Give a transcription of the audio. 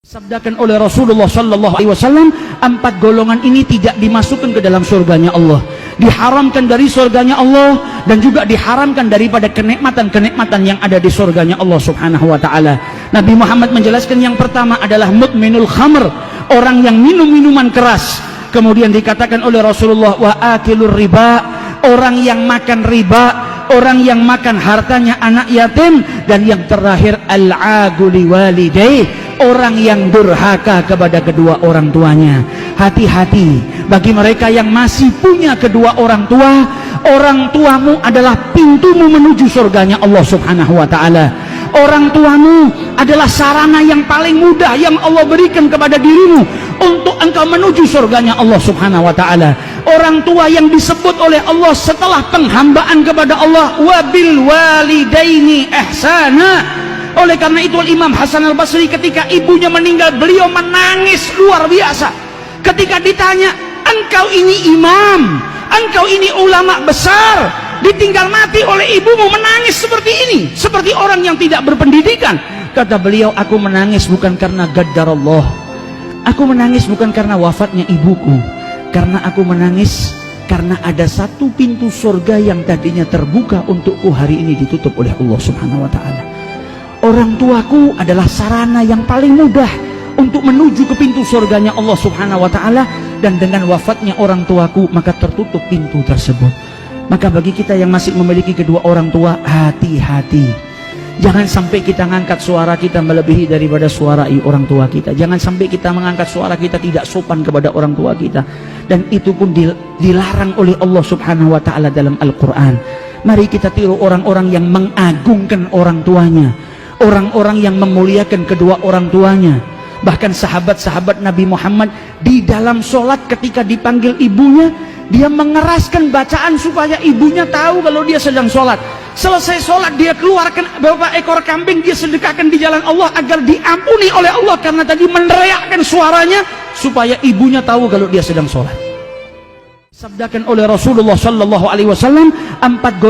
Sabdakan oleh Rasulullah Sallallahu Alaihi Wasallam, 4 golongan ini tidak dimasukkan ke dalam surganya Allah, diharamkan dari surganya Allah, dan juga diharamkan daripada kenikmatan-kenikmatan yang ada di surganya Allah Subhanahu Wa Taala. Nabi Muhammad menjelaskan yang pertama adalah mudminul khamr, orang yang minum minuman keras. Kemudian dikatakan oleh Rasulullah, wa akilur riba, orang yang makan riba, orang yang makan hartanya anak yatim, dan yang terakhir al-aguli walidayh, orang yang durhaka kepada kedua orang tuanya. Hati-hati bagi mereka yang masih punya kedua orang tua. Orang tuamu adalah pintumu menuju surganya Allah Subhanahu Wa Taala. Orang tuamu adalah sarana yang paling mudah yang Allah berikan kepada dirimu untuk engkau menuju surganya Allah Subhanahu Wa Taala. Orang tua yang disebut oleh Allah setelah penghambaan kepada Allah, wabil walidaini ihsana. Oleh karena itu Imam Hasan Al-Basri ketika ibunya meninggal, beliau menangis luar biasa ketika ditanya, engkau ini imam, engkau ini ulama besar, ditinggal mati oleh ibumu, menangis seperti ini, seperti orang yang tidak berpendidikan. Kata beliau, aku menangis bukan karena gaddarallah, aku menangis bukan karena wafatnya ibuku, karena aku menangis karena ada satu pintu surga yang tadinya terbuka untukku hari ini ditutup oleh Allah Subhanahu Wa Taala. Orang tuaku adalah sarana yang paling mudah untuk menuju ke pintu surganya Allah Subhanahu Wa Taala, dan dengan wafatnya orang tuaku maka tertutup pintu tersebut. Maka bagi kita yang masih memiliki kedua orang tua, hati-hati, jangan sampai kita mengangkat suara kita melebihi daripada suara orang tua kita. Jangan sampai kita mengangkat suara kita tidak sopan kepada orang tua kita, dan itu pun dilarang oleh Allah Subhanahu Wa Taala dalam Al-Quran. Mari kita tiru orang-orang yang mengagungkan orang tuanya, orang-orang yang memuliakan kedua orang tuanya. Bahkan sahabat-sahabat Nabi Muhammad di dalam sholat ketika dipanggil ibunya, dia mengeraskan bacaan supaya ibunya tahu kalau dia sedang sholat. Selesai sholat dia keluarkan beberapa ekor kambing, dia sedekahkan di jalan Allah agar diampuni oleh Allah, karena tadi meneriakkan suaranya supaya ibunya tahu kalau dia sedang sholat. Sabdakan oleh Rasulullah Sallallahu Alaihi Wasallam, 4 golongan